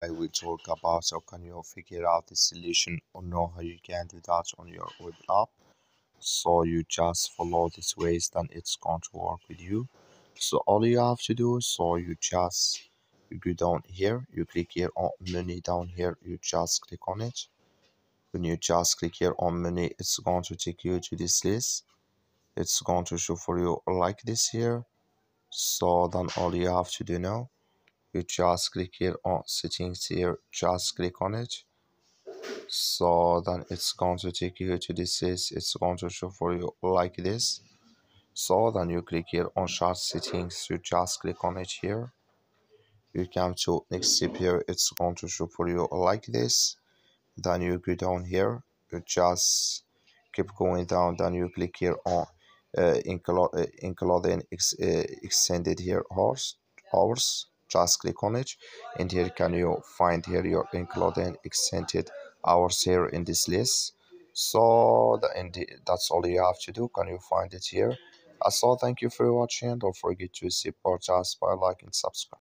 I will talk about how can you figure out the solution or know how you can do that on your web app. So you just follow these ways, then it's going to work with you. So all you have to do, so you go down here, you click here on menu down here, you just click on it. When you just click here on menu, it's going to take you to this list. It's going to show for you like this here. So then all you have to do now, you just click here on settings here, just click on it. So then it's going to take you to this list. It's going to show for you like this. So then you click here on chart settings, you just click on it here. You come to next step here, it's going to show for you like this. Then you go down here, you just keep going down, then you click here on including extended here hours, just click on it, and here can you find here your including extended hours here in this list. So that's all you have to do. Can you find it here? So thank you for watching. Don't forget to support us by liking and subscribe.